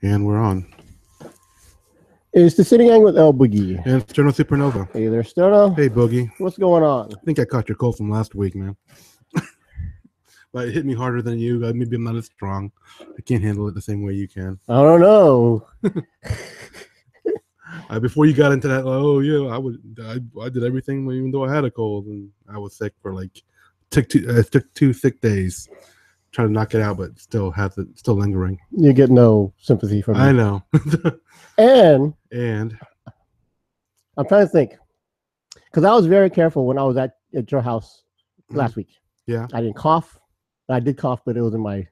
And we're on. It's the Sini-Gang with l-boogy. And Sterno Supernova. Hey there, Sterno. Hey, Boogie. What's going on? I think I caught your cold from last week, man. But it hit me harder than you. Maybe I'm not as strong. I can't handle it the same way you can. I don't know. Before you got into that, I did everything even though I had a cold, and I was sick for took 2 sick days trying to knock it out, but still lingering. You get no sympathy from me. I know. and I'm trying to think, because I was very careful when I was at your house last week. Yeah, I didn't cough. I did cough, but it was in my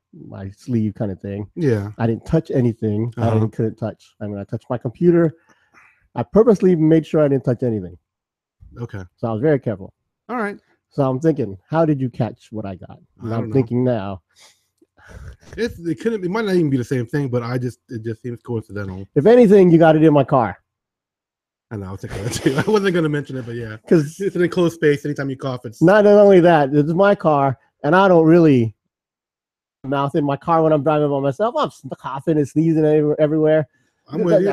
sleeve kind of thing. Yeah, I didn't touch anything. Couldn't touch. I mean, I touched my computer. I purposely made sure I didn't touch anything. Okay. So I was very careful. All right. So I'm thinking, how did you catch what I got? And I'm thinking now. It might not even be the same thing, but it just seems coincidental. If anything, you got it in my car. I know, I was thinking that too. I wasn't going to mention it, but yeah. Because it's an enclosed space. Anytime you cough, it's... Not only that, it's my car, and I don't really mouth in my car when I'm driving by myself. I'm coughing and sneezing everywhere. I'm with you.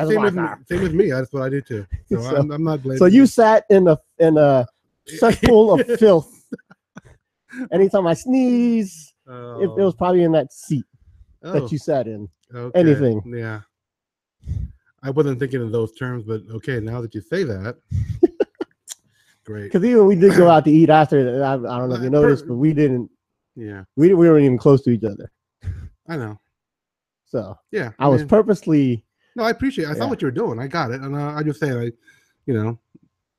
Same with me. That's what I do too. So I'm not blaming. So you sat in a cesspool of filth. Anytime I sneeze, it was probably in that seat that you sat in. Okay. Anything. Yeah. I wasn't thinking in those terms, but okay, now that you say that, great. Because even we did go out to eat after. I don't know if you noticed, but we didn't. Yeah. We weren't even close to each other. I know. So yeah, I was purposely. No, I appreciate it. I saw what you were doing. I got it. And I just say,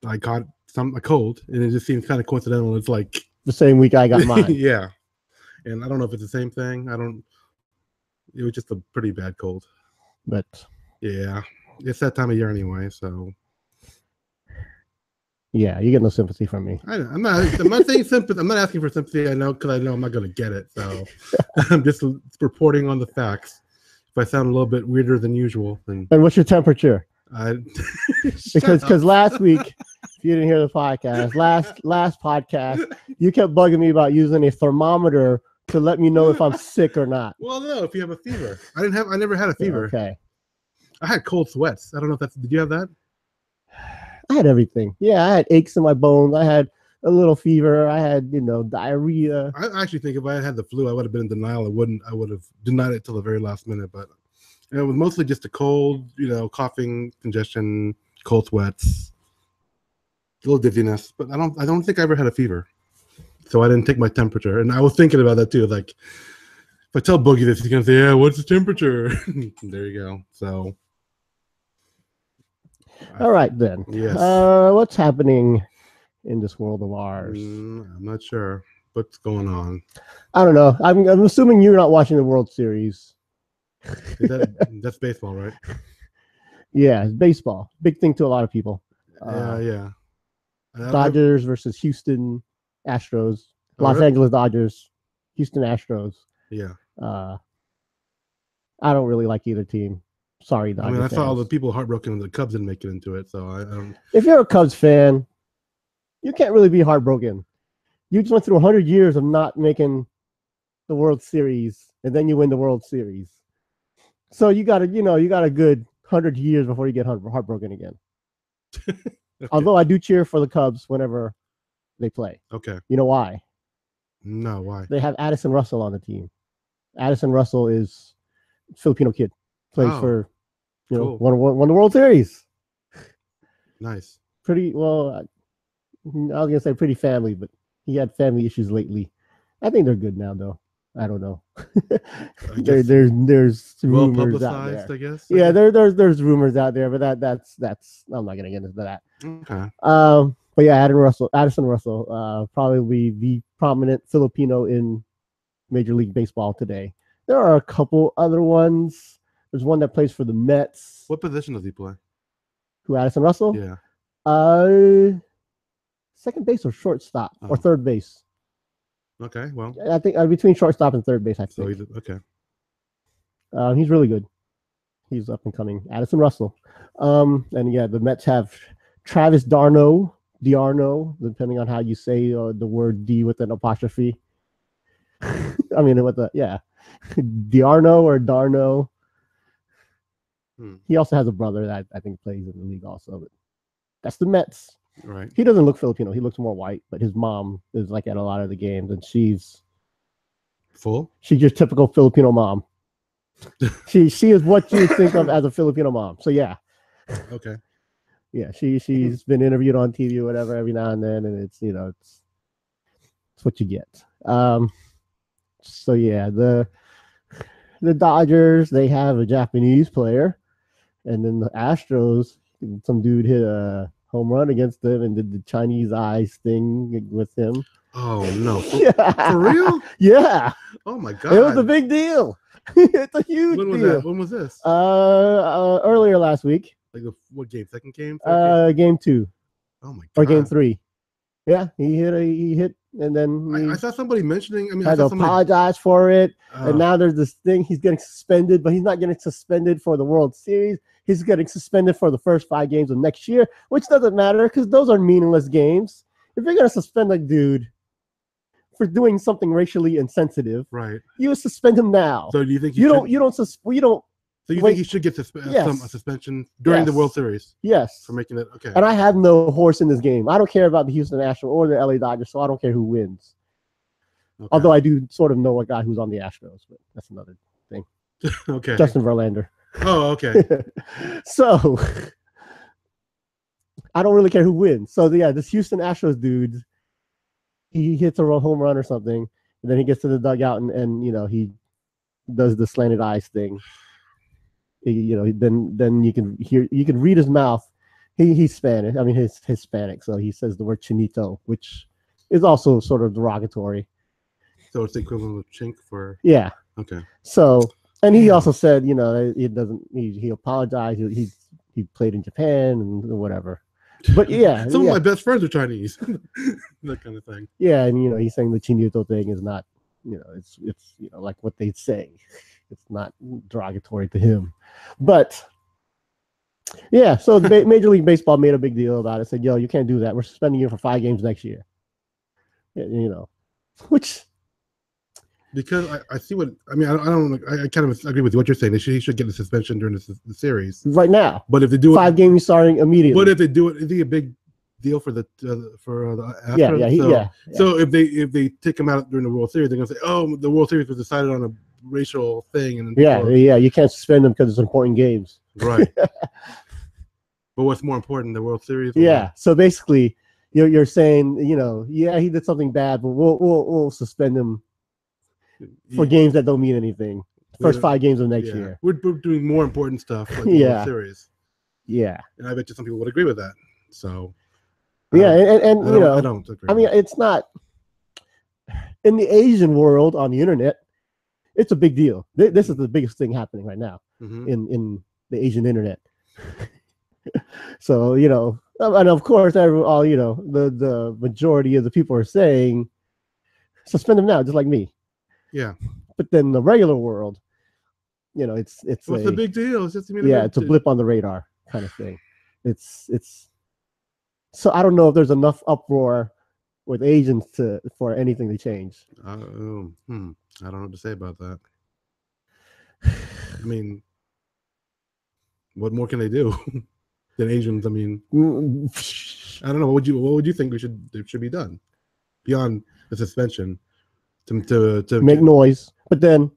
I caught a cold, and it just seems kind of coincidental. It's like the same week I got mine. Yeah. And I don't know if it's the same thing. It was just a pretty bad cold. But yeah, it's that time of year anyway, so. Yeah, you get no sympathy from me. I'm not saying sympathy. I'm not asking for sympathy. I know, because I know I'm not going to get it. So I'm just reporting on the facts. If I sound a little bit weirder than usual, then. And what's your temperature? Because last week, if you didn't hear the podcast, last podcast, you kept bugging me about using a thermometer to let me know if I'm sick or not. Well, no, if you have a fever. I never had a fever. Okay. I had cold sweats. I don't know if did you have that? I had everything. Yeah, I had aches in my bones. I had a little fever. I had, diarrhea. I actually think if I had had the flu, I would have been in denial. I would have denied it till the very last minute. But it was mostly just a cold, coughing, congestion, cold sweats, a little dizziness. But I don't think I ever had a fever. So I didn't take my temperature. And I was thinking about that too. Like, if I tell Boogie this, he's gonna say, "Yeah, what's the temperature?" There you go. So. All right then. Yes. What's happening in this world of ours? I'm not sure what's going on. I don't know. I'm assuming you're not watching the World Series. That's baseball, right? Yeah, it's baseball. Big thing to a lot of people. Yeah. Dodgers versus Houston Astros. Los Angeles Dodgers, Houston Astros. Yeah. I don't really like either team. Sorry, Dodgers. I saw all the people heartbroken when the Cubs didn't make it into it. So I don't. If you're a Cubs fan, you can't really be heartbroken. You just went through 100 years of not making the World Series, and then you win the World Series. So you got a good 100 years before you get heartbroken again. Okay. Although I do cheer for the Cubs whenever they play. Okay. You know why? No, why? They have Addison Russell on the team. Addison Russell is a Filipino kid. Plays for, cool. won the World Series. Nice. Pretty well. I was gonna say pretty family, but he had family issues lately. I think they're good now, though. I don't know. There's rumors out there. I guess. Yeah, there's rumors out there, but that's I'm not gonna get into that. Okay. But yeah, Addison Russell, probably the prominent Filipino in Major League Baseball today. There are a couple other ones. There's one that plays for the Mets. What position does he play? Who, Addison Russell? Yeah. Second base or shortstop or third base. Okay, well. I think between shortstop and third base, I think. So he's okay. He's really good. He's up and coming. Addison Russell. And yeah, the Mets have Travis d'Arnaud, depending on how you say the word D with an apostrophe. I mean, d'Arnaud or Darno. He also has a brother that I think plays in the league also. But that's the Mets. Right. He doesn't look Filipino. He looks more white, but his mom is like at a lot of the games, and she's full. She's your typical Filipino mom. she is what you think of as a Filipino mom. So yeah. Okay. Yeah, she's been interviewed on TV or whatever every now and then, and it's what you get. So yeah, the Dodgers, they have a Japanese player, and then the Astros, some dude hit a home run against them and did the Chinese eyes thing with him. Oh no! For real? Yeah. Oh my god! It was a big deal. It's a huge deal. That? When was this? Earlier last week. Like what game? Second game? Game 2. Oh my god! Or game 3. Yeah, he hit, and then I saw somebody mentioning. I mean, had to apologize for it, and now there's this thing. He's getting suspended, but he's not getting suspended for the World Series. He's getting suspended for the first 5 games of next year, which doesn't matter because those are meaningless games. If you're gonna suspend a dude for doing something racially insensitive, right? You suspend him now. So do you think you don't? So you think he should get a suspension during the World Series? Yes. For making it okay. And I have no horse in this game. I don't care about the Houston Astros or the LA Dodgers, so I don't care who wins. Okay. Although I do sort of know a guy who's on the Astros, but that's another thing. Okay. Justin Verlander. Oh, okay. So I don't really care who wins. So yeah, this Houston Astros dude, he hits a home run or something, and then he gets to the dugout and he does the slanted eyes thing. Then you can read his mouth. He's Spanish. I mean, he's Hispanic, so he says the word chinito, which is also sort of derogatory. So it's the equivalent of chink for Okay. So, and he also said, he apologized. He played in Japan and whatever. But yeah, some of my best friends are Chinese. That kind of thing. Yeah, and he's saying the chinito thing is not, it's like what they say. It's not derogatory to him. But yeah, so Major League Baseball made a big deal about it. Said, "Yo, you can't do that. We're suspending you for 5 games next year." Which because I see what I mean. I kind of agree with what you're saying. He should get a suspension during the series right now. But if they do 5 games starting immediately. But if they do it, is he a big deal for the Astros? Yeah. So if they take him out during the World Series, they're gonna say, "Oh, the World Series was decided on a racial thing." And you can't suspend them because it's important games. Right. But what's more important, the World Series? Yeah. So basically, you're saying, he did something bad, but we'll suspend him for games that don't mean anything. First 5 games of next year. We're doing more important stuff like the World Series. Yeah. And I bet you some people would agree with that. So I don't agree. I mean, it's not in the Asian world on the internet. It's a big deal. This is the biggest thing happening right now in the Asian internet. So and of course, the majority of the people are saying suspend them now, just like me. Yeah. But then the regular world, it's what's the big deal? It's just it's a blip on the radar kind of thing. It's so I don't know if there's enough uproar with Asians for anything to change. I don't know what to say about that. I mean, what more can they do than Asians? I mean, I don't know. What would you think should be done beyond the suspension to make noise? But then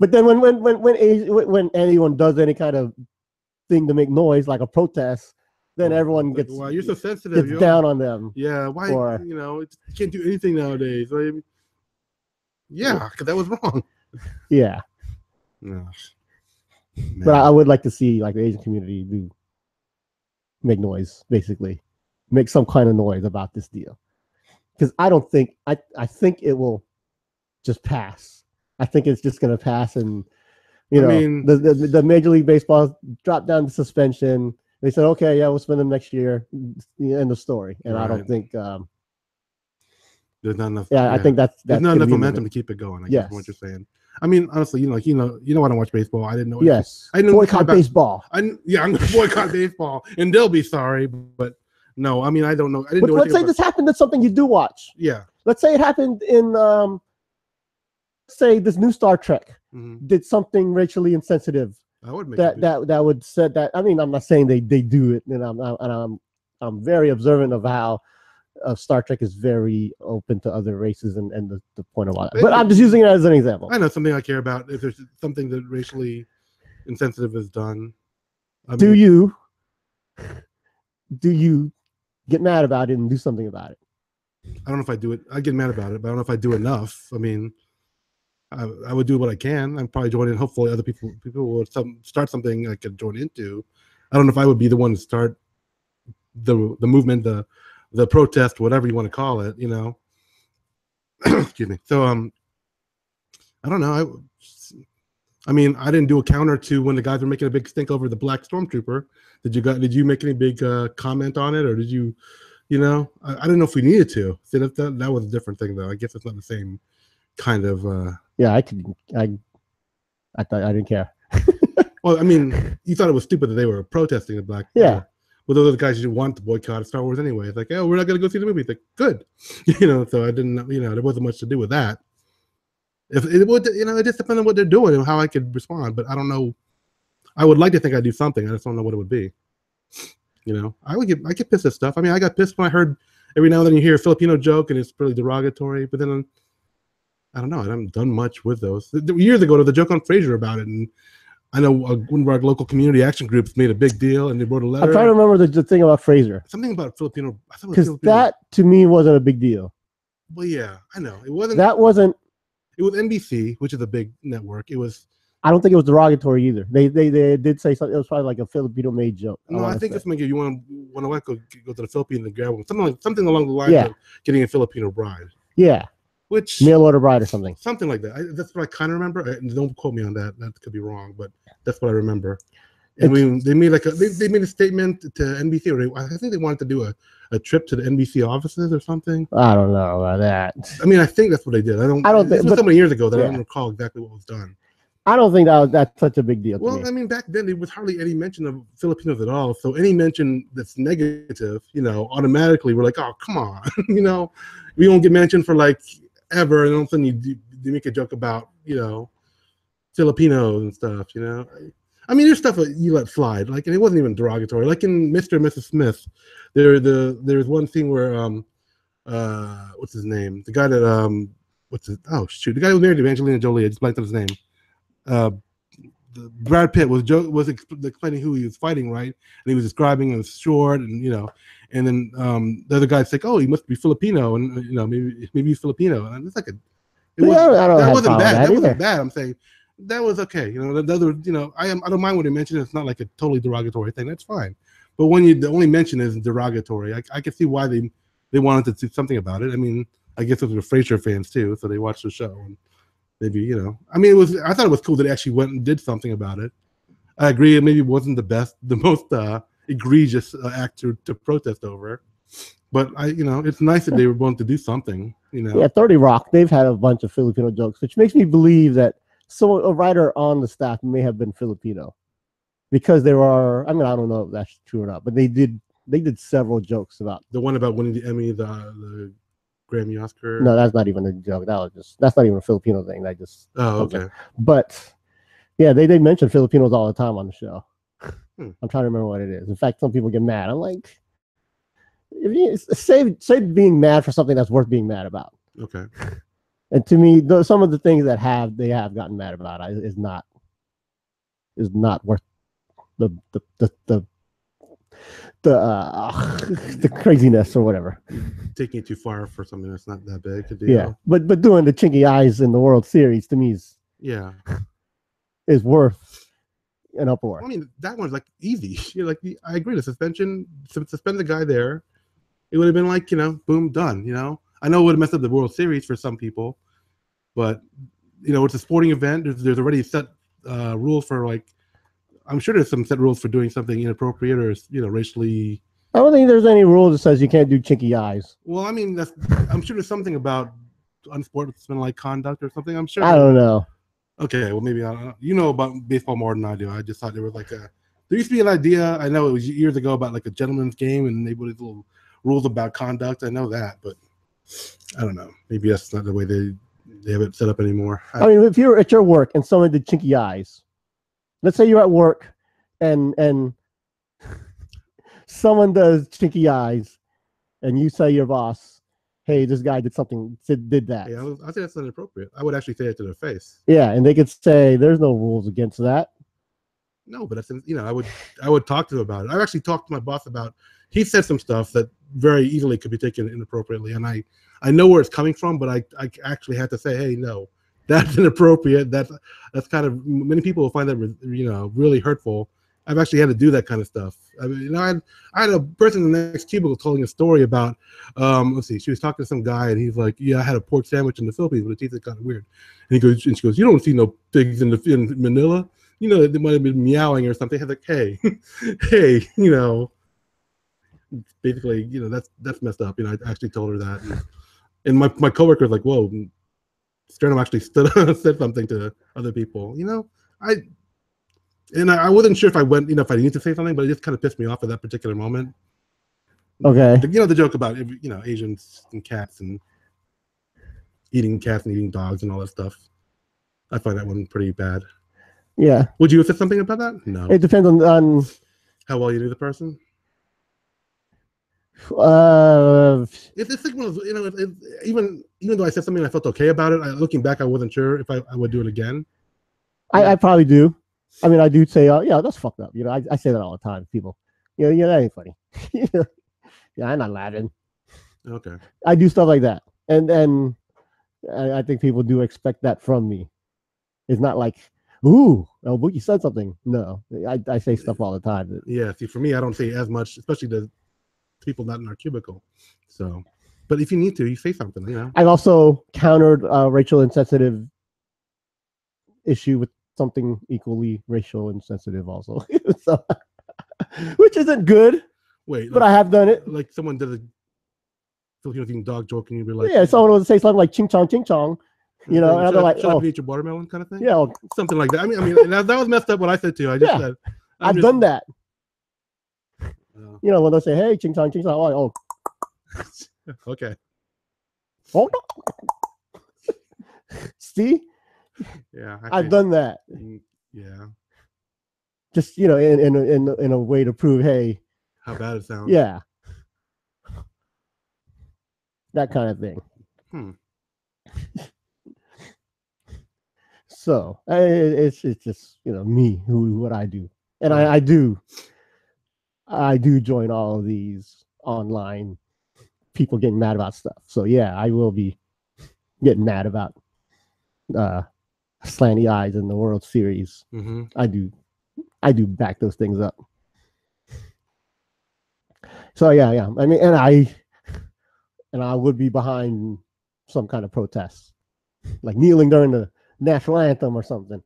when anyone does any kind of thing to make noise, like a protest, then everyone gets you're so sensitive. Gets down on them. Yeah, why? You can't do anything nowadays. Because that was wrong. Yeah. But I would like to see like the Asian community make noise, basically, make some kind of noise about this deal, because I don't think I think it will just pass. I think it's just going to pass, and the Major League Baseball dropped down the suspension. They said, okay, we'll spend them next year. End of story. And I don't think there's not enough. I think that's there's not enough momentum to keep it going. I guess from what you're saying. I mean, honestly, I don't watch baseball. I didn't know. Yes, I didn't boycott baseball. I'm going to boycott baseball, and they'll be sorry. But no, I mean, I don't know. I didn't know. Let's say this happened to something you do watch. Yeah. Let's say it happened in, say this new Star Trek did something racially insensitive I would make that would set that. I mean, I'm not saying they do it, and I'm very observant of how Star Trek is very open to other races and the point of all that. But I'm just using it as an example. I know something I care about. If there's something that racially insensitive is done, do you get mad about it and do something about it? I don't know if I do it. I get mad about it, but I don't know if I do enough. I mean, I would do what I can. I'm probably joining. Hopefully, other people will start something I could join into. I don't know if I would be the one to start the movement, the protest, whatever you want to call it. You know. Excuse me. So I don't know. I mean, I didn't do a counter to when the guys were making a big stink over the black stormtrooper. Did you make any big comment on it, or did you? You know, I didn't know if we needed to. See, that was a different thing, though. I guess it's not the same kind of. Yeah, I thought I didn't care. Well, I mean, you thought it was stupid that they were protesting the black. Yeah. Well, those are the guys who want to boycott Star Wars anyway. It's like, oh, we're not going to go see the movie. It's like, good, you know. So I didn't, you know, there wasn't much to do with that. If it would, you know, it just depends on what they're doing and how I could respond. But I don't know. I would like to think I'd do something. I just don't know what it would be. You know, I get pissed at stuff. I mean, I got pissed when I heard every now and then you hear a Filipino joke and it's really derogatory. But then I don't know. I haven't done much with those. Years ago, there was a joke on Frasier about it, and I know one of our local community action groups made a big deal, and they wrote a letter. I'm trying to remember the thing about Frasier. Something about Filipino. Because that to me wasn't a big deal. Well, yeah, I know it wasn't. That wasn't. It was NBC, which is a big network. It was. I don't think it was derogatory either. They did say something. It was probably like a Filipino-made joke. No, I think it's like you want to go to the Philippines and grab one. Something along the lines of getting a Filipino bride. Yeah. Which mail order bride or something. Something like that. That's what I kind of remember. Don't quote me on that. That could be wrong, but that's what I remember. And they made they made a statement to NBC, or I think they wanted to do a trip to the NBC offices or something. I don't know about that. I mean, I think that's what they did. I don't think this was so many years ago that I don't recall exactly what was done. I don't think that's such a big deal. Well, I mean, back then there was hardly any mention of Filipinos at all. So any mention that's negative, you know, automatically we're like, oh, come on, you know, we won't get mentioned for like ever, and all of a sudden you make a joke about, you know, Filipinos and stuff, you know. I mean, there's stuff that you let slide, like, and it wasn't even derogatory. Like in Mr. and Mrs. Smith, there's one scene where what's his name? The guy that the guy who was married to Angelina Jolie. I just blanked on his name. Brad Pitt was explaining who he was fighting, right? And he was describing him as short, and you know, and then the other guy's like, "Oh, he must be Filipino," and you know, maybe he's Filipino. And it's like that wasn't bad. That wasn't bad. I'm saying that was okay. You know, the other, you know, I don't mind when they mention it. It's not like a totally derogatory thing. That's fine. But when the only mention is derogatory, I can see why they wanted to do something about it. I mean, I guess those were Frasier fans too, so they watched the show and. Maybe, you know, I mean, I thought it was cool that they actually went and did something about it. I agree. It maybe wasn't the most egregious act to protest over, but you know, it's nice that they were willing to do something, you know. Yeah, 30 Rock, they've had a bunch of Filipino jokes, which makes me believe that a writer on the staff may have been Filipino, because there are, I mean, I don't know if that's true or not, but they did several jokes about the one about winning the Emmy, the Grammy, Oscar. No, that's not even a joke. That's not even a Filipino thing. Okay. But yeah, they mention Filipinos all the time on the show. I'm trying to remember what it is. In fact, some people get mad. I'm like, if you say being mad for something that's worth being mad about. Okay. And to me, some of the things that they have gotten mad about is not worth the craziness or whatever. Taking it too far for something that's not that big to do. Yeah, but doing the chinky eyes in the World Series to me is worth an uproar. I mean, that one's like easy. You're like, I agree. The suspension, suspend the guy there. It would have been like, you know, boom, done. You know, I know it would have messed up the World Series for some people, but you know, it's a sporting event. There's already set rules for like. I'm sure there's some set rules for doing something inappropriate or, you know, racially. I don't think there's any rule that says you can't do chinky eyes. Well, I mean, I'm sure there's something about unsportsmanlike conduct or something. I'm sure. I don't know. Okay, well, maybe I don't know. You know about baseball more than I do. I just thought there was like there used to be an idea. I know it was years ago about like a gentleman's game, and they put little rules about conduct. I know that, but I don't know. Maybe that's not the way they have it set up anymore. I mean, if you're at your work and someone did chinky eyes, let's say you're at work, and someone does chinky eyes, and you say your boss, "Hey, this guy did something, did that." Yeah, I think that's inappropriate. I would actually say it to their face. Yeah, and they could say, "There's no rules against that." No, but that's, you know, I would talk to them about it. I've actually talked to my boss about. He said some stuff that very easily could be taken inappropriately, and I know where it's coming from, but I actually had to say, hey, no, that's inappropriate. That's kind of, many people will find that, you know, really hurtful. I've actually had to do that kind of stuff. I mean, you know, I had a person in the next cubicle telling a story about, let's see, she was talking to some guy, and he's like, yeah, I had a pork sandwich in the Philippines, but the teeth are kind of weird. And she goes, you don't see no pigs in Manila. You know, they might have been meowing or something. I was like, hey, hey, you know, basically, you know, that's messed up. You know, I actually told her that, and my coworker was like, whoa, Sternum actually said something to other people. You know, I wasn't sure if I went, you know, if I needed to say something, but it just kind of pissed me off at that particular moment. Okay. You know, the joke about, you know, Asians and cats and eating cats and eating dogs and all that stuff. I find that one pretty bad. Yeah. Would you have said something about that? No. It depends on how well you knew the person. It's like one of those, you know, even though I said something and I felt okay about it, looking back, I wasn't sure if I would do it again. I probably do. I mean, I do say, oh, yeah, that's fucked up. You know, I say that all the time to people. You know, that ain't funny. Yeah, I'm not laughing. Okay. I do stuff like that. And I think people do expect that from me. It's not like, ooh, l-boogy said something. No, I say stuff all the time. Yeah, see, for me, I don't say as much, especially the people not in our cubicle. So, but if you need to, you say something, you know. I've also countered racial insensitive issue with something equally racial insensitive also. So, which isn't good. Wait, but I have done it. Like someone did a Filipino dog joke, and you'd be like, yeah, someone would say something like ching chong, you know, and I'd be like, should I eat your watermelon kind of thing? Yeah, something like that. I mean, that was messed up what I said too. I just said, I've done that. You know, when they say, hey, ching chong, I'm like, oh. Okay. Hold on. See? Yeah. I've done that. Yeah. Just, you know, in a way to prove, hey. How bad it sounds. Yeah. That kind of thing. So it's just, you know, me, what I do. And I do join all of these online people getting mad about stuff. So yeah, I will be getting mad about slanty eyes in the World Series. Mm-hmm. I do back those things up. So yeah. I mean, and I would be behind some kind of protest, like kneeling during the national anthem or something.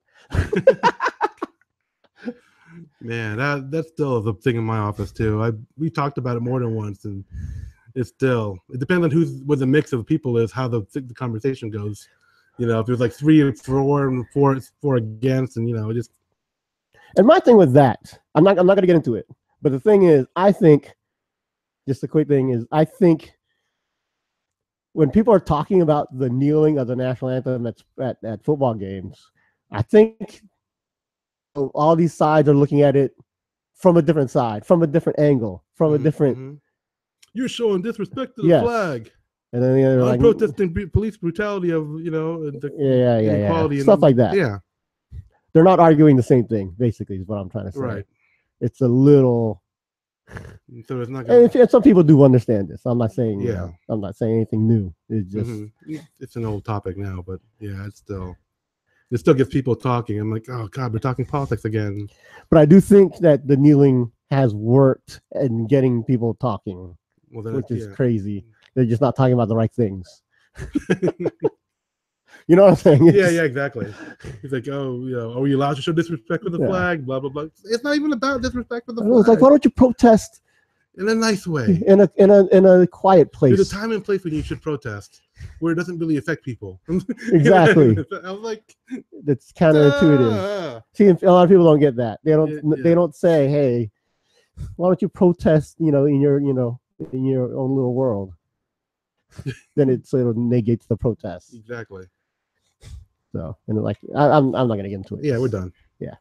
Man, that still is a thing in my office too. We talked about it more than once, and it depends on what the mix of people is, how the conversation goes. You know, if there's like 3 or 4 and 4 against, and you know, just. And my thing with that, I'm not going to get into it, but the thing is, I think, just a quick thing is, I think when people are talking about the kneeling of the national anthem at football games, I think all these sides are looking at it from a different side, from a different angle, from a different. Mm-hmm. You're showing disrespect to the flag. And then they're like protesting police brutality of, you know, inequality stuff like that. Yeah. They're not arguing the same thing, basically, is what I'm trying to say. Right. It's a little. So it's not. And some people do understand this. I'm not saying. Yeah. You know, I'm not saying anything new. It's just. It's an old topic now, but yeah, it still gets people talking. I'm like, oh God, we're talking politics again. But I do think that the kneeling has worked in getting people talking, which is crazy. They're just not talking about the right things. You know what I'm saying? Yeah, exactly. He's like, oh, you know, are we allowed to show disrespect for the flag? Blah blah blah. It's not even about disrespect for the flag. It's like, why don't you protest in a nice way, in a quiet place? There's a time and place when you should protest, where it doesn't really affect people. Exactly. I was like, it's counterintuitive. See, a lot of people don't get that. They don't say, hey, why don't you protest? You know, in your own little world. Then it sort of negates the protest. Exactly. So, and like, I'm not gonna get into it. Yeah, we're done. Yeah.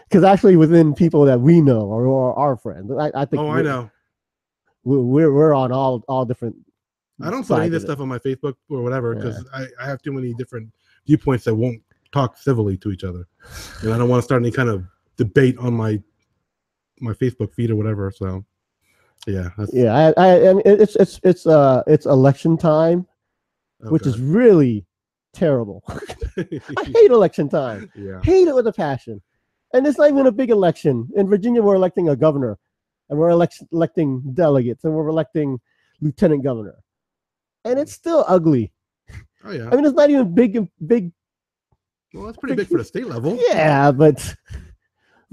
Because actually, within people that we know or our friends, I think. Oh, I know. We're on all different. I don't put any of this stuff on my Facebook or whatever because I have too many different viewpoints that won't talk civilly to each other, and I don't want to start any kind of debate on my Facebook feed or whatever. So, yeah, and it's election time, which is really terrible. I hate election time. Yeah, hate it with a passion. And it's not even a big election. In Virginia, we're electing a governor, and we're electing delegates, and we're electing lieutenant governor, and it's still ugly. Oh yeah. I mean, it's not even big. Well, that's pretty big for the state level. Yeah, but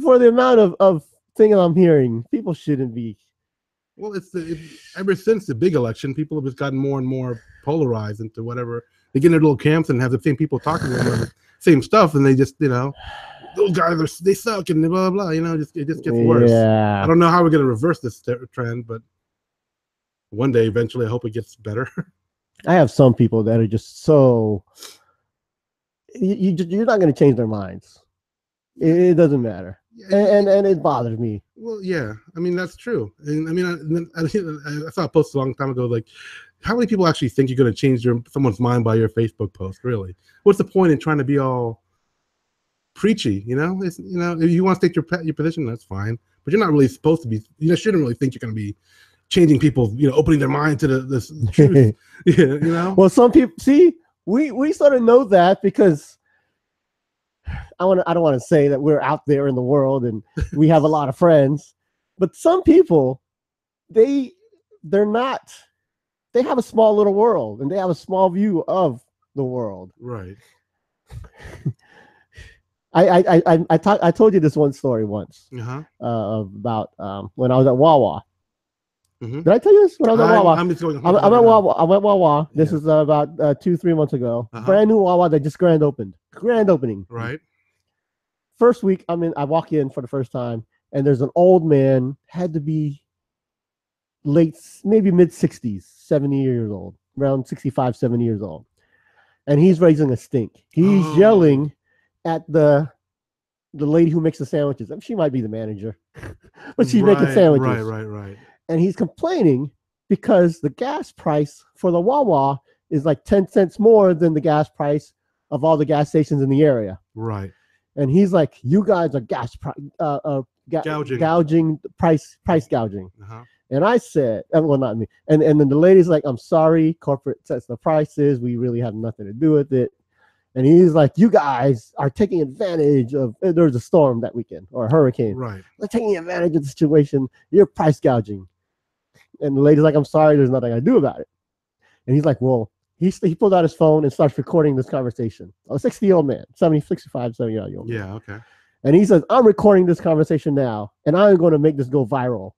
for the amount of things I'm hearing, people shouldn't be. Well, ever since the big election, people have just gotten more and more polarized into whatever. They get in their little camps and have the same people talking about the same stuff, and they just, those guys they suck and blah blah. It just gets worse. Yeah. I don't know how we're gonna reverse this trend, but one day, eventually, I hope it gets better. I have some people that are just so. You're not going to change their minds. It doesn't matter, and it bothers me. Well, yeah, I mean that's true, and I mean I saw a post a long time ago like, how many people actually think you're going to change someone's mind by your Facebook post? Really, what's the point in trying to be all preachy? If you want to state your position, that's fine, but you're not really supposed to be. You shouldn't really think you're going to be changing people. Opening their mind to the truth. Yeah, Well, some people see. We sort of know that because I don't want to say that we're out there in the world and we have a lot of friends, but some people they're not. They have a small little world and they have a small view of the world. Right. I told you this one story once about when I was at Wawa. Mm-hmm. Did I tell you this? When I was at Wawa. I'm at Wawa. I went Wawa. This is about 2-3 months ago. Brand new Wawa that just grand opened. Grand opening. Right. First week, I walk in for the first time, and there's an old man, had to be maybe mid-60s, 70 years old, around 65, 70 years old. And he's raising a stink. He's yelling at the lady who makes the sandwiches. She might be the manager, but she's making sandwiches. Right. And he's complaining because the gas price for the Wawa is like 10 cents more than the gas price of all the gas stations in the area. Right. And he's like, you guys are gouging price gouging. And I said, well, not me. And then the lady's like, I'm sorry, corporate sets the prices. We really have nothing to do with it. And he's like, you guys are taking advantage of, there was a storm that weekend or a hurricane. Right. They're taking advantage of the situation. You're price gouging. And the lady's like, I'm sorry, there's nothing I can do about it. And he's like, well, he pulled out his phone and starts recording this conversation. A 60-year-old man, 65, 70-year-old man. Yeah, okay. And he says, I'm recording this conversation now, and I'm going to make this go viral.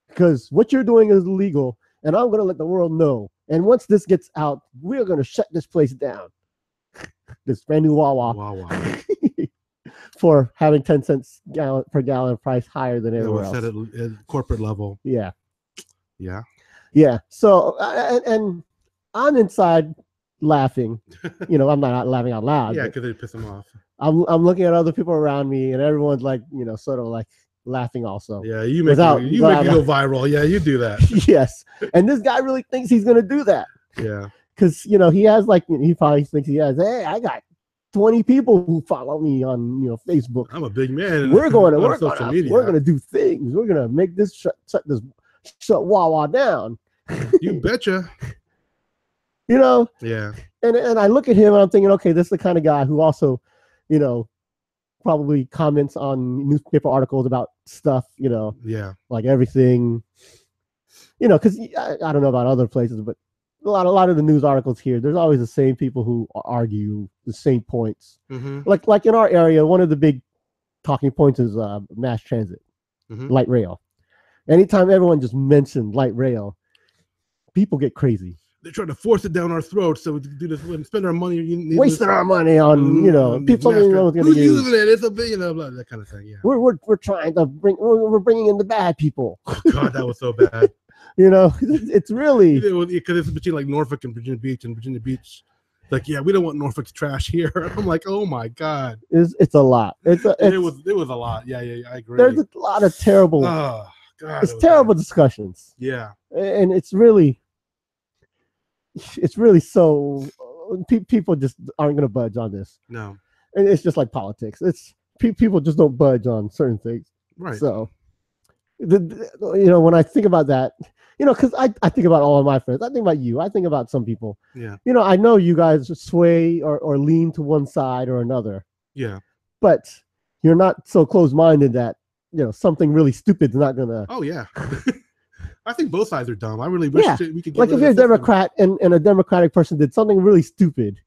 Because what you're doing is illegal, and I'm going to let the world know. And once this gets out, we're going to shut this place down. This brand new Wawa. For having 10 cents per gallon price higher than everywhere else. Set at corporate level. Yeah. Yeah. So, and I'm inside laughing. I'm not laughing out loud. Yeah, because they piss them off. I'm looking at other people around me, and everyone's like, sort of like laughing also. Yeah, you make it go viral. Yeah, you do that. Yes. And this guy really thinks he's going to do that. Yeah. Because, he has he probably thinks he has, hey, I got 20 people who follow me on, Facebook. I'm a big man. We're going to do things. We're going to make this shut Wawa down. You betcha. Yeah. And I look at him and I'm thinking, okay, this is the kind of guy who also, probably comments on newspaper articles about stuff, Yeah. like everything, because I don't know about other places, but a lot of the news articles here, there's always the same people who argue the same points. Mm-hmm. Like in our area, one of the big talking points is mass transit, light rail. Anytime everyone just mentioned light rail, people get crazy. They're trying to force it down our throats, so we do this and spend our money. Wasting our money on people don't know what's going to use. Using it? It's a big, that kind of thing. Yeah. We're trying to bringing in the bad people. Oh, God, that was so bad. It's really because it's between like Norfolk and Virginia Beach, Like, yeah, we don't want Norfolk trash here. I'm like, oh my god, it's a lot. It was a lot. Yeah, I agree. There's a lot of terrible. Oh god, it's terrible discussions. Yeah, and it's really so people just aren't going to budge on this. No, and it's just like politics. It's people just don't budge on certain things. Right. So, when I think about that, because I think about all of my friends. I think about you. I think about some people. Yeah. I know you guys sway or lean to one side or another. Yeah. But you're not so close-minded that something really stupid's not gonna. Oh yeah. I think both sides are dumb. I really wish we could get like if you're a Democrat and a Democratic person did something really stupid,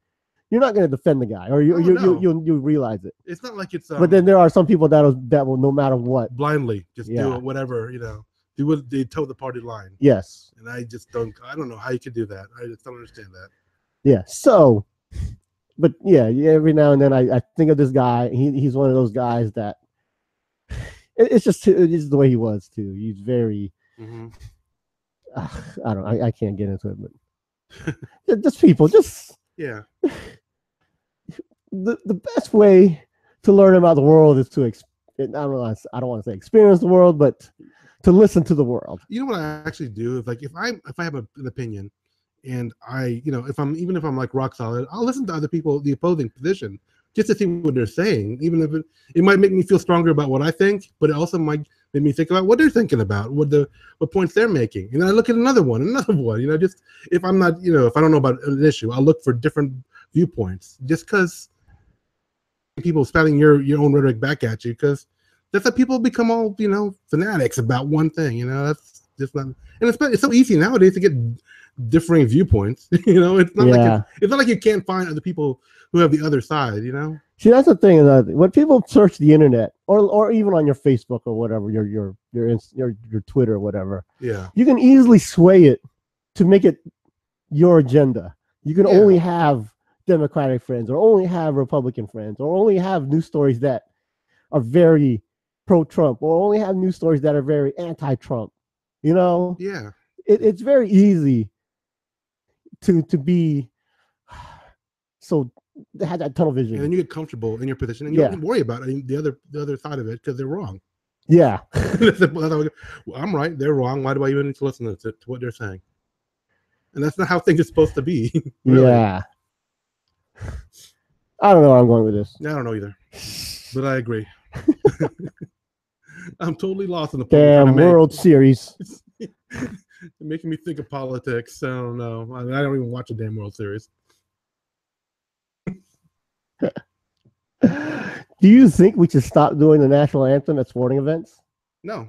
you're not going to defend the guy, or you realize it. It's not like it's. But then there are some people that will no matter what blindly just do whatever do what they toe the party line. Yes. And I just don't. I don't know how you could do that. I just don't understand that. Yeah. So, but yeah, every now and then I think of this guy. He's one of those guys that it's just the way he was too. He's very. Mm-hmm. I can't get into it, but just people, just yeah. The best way to learn about the world is to I don't want to say experience the world, but to listen to the world. You know what I actually do is like if I have an opinion, and I if I'm like rock solid, I'll listen to other people, the opposing position, just to see what they're saying, even if it might make me feel stronger about what I think, but it also might make me think about what they're thinking about, what points they're making. And then I look at another one, just if I'm not, if I don't know about an issue, I'll look for different viewpoints, just because people spouting your own rhetoric back at you, because that's how people become all, fanatics about one thing, that's just not, and it's so easy nowadays to get differing viewpoints. It's not like you can't find other people who have the other side. See, that's the thing. When people search the internet, or even on your Facebook or whatever, your Twitter or whatever, you can easily sway it to make it your agenda. You can only have Democratic friends, or only have Republican friends, or only have news stories that are very pro-Trump, or only have news stories that are very anti-Trump. Yeah. It's very easy to be so have that tunnel vision, and then you get comfortable in your position, and you don't worry about the other side of it, because they're wrong. Yeah. I'm right, they're wrong. Why do I even need to listen to what they're saying? And that's not how things are supposed to be. Really. Yeah. I don't know where I'm going with this. I don't know either, but I agree. I'm totally lost in the damn World Series. Making me think of politics. I don't know. I don't even watch a damn World Series. Do you think we should stop doing the national anthem at sporting events? No,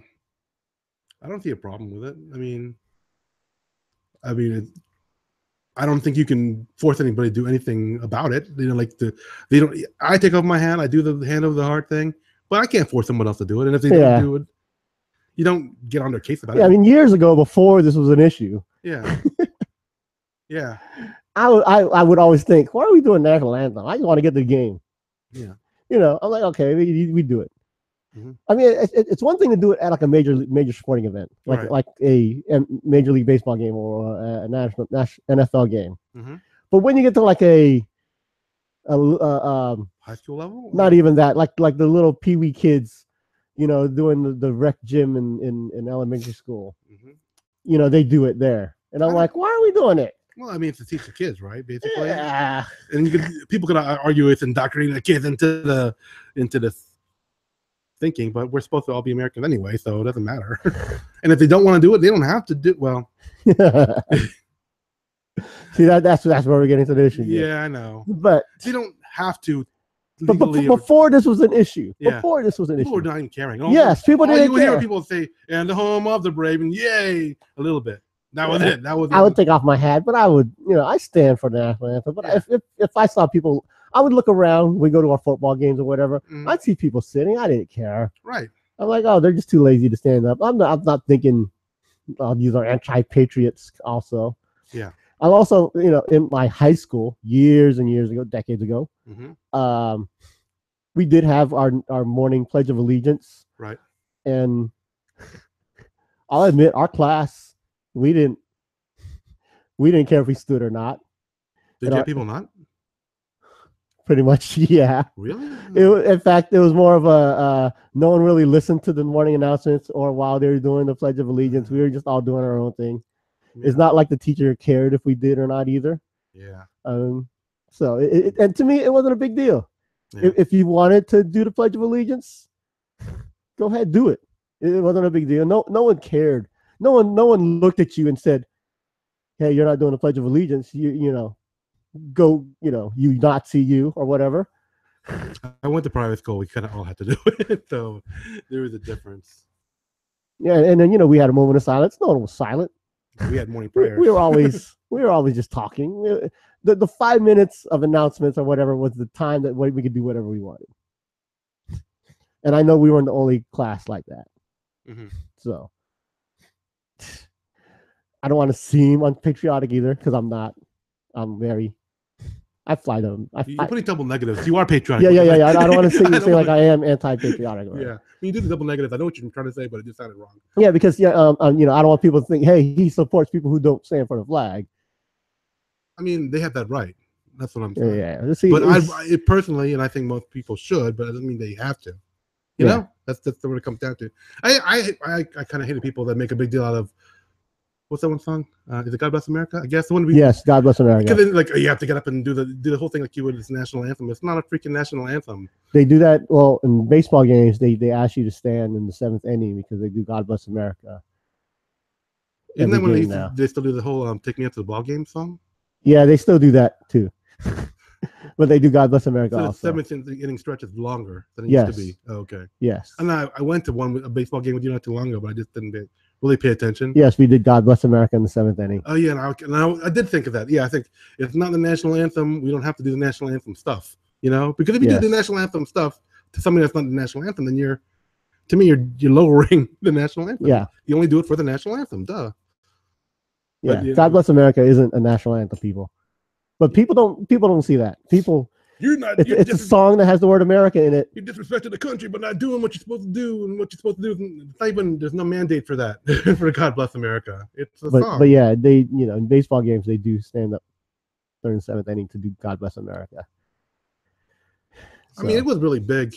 I don't see a problem with it. I mean, I don't think you can force anybody to do anything about it. They don't. I take off my hat. I do the hand over the heart thing, but I can't force someone else to do it. And if they don't do it, you don't get on their case about it. I mean, years ago, before this was an issue. Yeah. Yeah. I would always think, why are we doing national anthem? I just want to get the game. Yeah. I'm like, okay, we do it. Mm-hmm. I mean, it's one thing to do it at like a major sporting event, like a Major League Baseball game or a national NFL game. Mm-hmm. But when you get to like a high school level, not even that, like the little peewee kids, doing the rec gym in elementary school, mm-hmm. They do it there, and I'm like, why are we doing it? Well, I mean, it's to teach the kids, right? Basically, yeah. And people could argue it's indoctrinating the kids into the thinking, but we're supposed to all be Americans anyway, so it doesn't matter. And if they don't want to do it, they don't have to do. Well, see that's where we're getting to the issue. Yeah, I know, but they don't have to. But before this was an issue, people were not even caring. Yes, people didn't care. You would hear people say, "And the home of the brave," and yay, a little bit. That was it. I would take off my hat, but I would, I stand for the national anthem. But if I saw people, I would look around. We go to our football games or whatever. I'd see people sitting. I didn't care. Right. I'm like, oh, they're just too lazy to stand up. I'm not thinking, oh, these are anti-patriots. Also. Yeah. I'm also, in my high school years and years ago, decades ago, we did have our morning Pledge of Allegiance. Right. And I'll admit, our class. We didn't care if we stood or not. Did you have people not? Pretty much, yeah. Really? In fact, it was more of a no one really listened to the morning announcements or while they were doing the Pledge of Allegiance. We were just all doing our own thing. Yeah. It's not like the teacher cared if we did or not either. Yeah. So and to me, it wasn't a big deal. Yeah. If you wanted to do the Pledge of Allegiance, go ahead, do it. It wasn't a big deal. No one cared. No one looked at you and said, "Hey, you're not doing the Pledge of Allegiance. You know, go, you Nazi, you or whatever." I went to private school. We kind of all had to do it, so there was a difference. Yeah, and then we had a moment of silence. No one was silent. We had morning prayers. We were always just talking. The 5 minutes of announcements or whatever was the time that we could do whatever we wanted. And I know we weren't the only class like that. Mm-hmm. So I don't want to seem unpatriotic either, because I'm not. I fly them. You're putting double negatives. You are patriotic. Yeah. I don't want to say like I am anti-patriotic. Right? Yeah, you do the double negatives. I know what you're trying to say, but it just sounded wrong. Yeah, because I don't want people to think, hey, he supports people who don't stand for the flag. I mean, they have that right. That's what I'm saying. Yeah. But I personally, and I think most people should, but it doesn't mean they have to. You know, that's what it comes down to. I kind of hated people that make a big deal out of. What's that one song? Is it God Bless America? I guess the one. Yes, God Bless America. Because like you have to get up and do the whole thing like you would this national anthem. It's not a freaking national anthem. They do that. Well, in baseball games, they ask you to stand in the 7th inning because they do God Bless America. Isn't that when they still do the whole "Take Me Out to the Ball Game" song? Yeah, they still do that too. But they do God Bless America. So also. The 7th inning stretch is longer than it used to be. Oh, okay. Yes. And I went to a baseball game with you not too long ago, but I just didn't really pay attention. Yes, we did God Bless America in the 7th inning. Oh yeah, and I did think of that. Yeah, I think if it's not the national anthem, we don't have to do the national anthem stuff. Because if you do the national anthem stuff to somebody that's not the national anthem, then you're lowering the national anthem. Yeah. You only do it for the national anthem. Duh. Yeah. But, God Bless America isn't a national anthem, people. But people don't see that. It's a song that has the word America in it. You're disrespecting the country, but not doing what you're supposed to do, and what you're supposed to do. It's not even, there's no mandate for that for God Bless America. It's a song. But yeah, they in baseball games they do stand up during the 7th inning to do God Bless America. So. I mean, it was really big.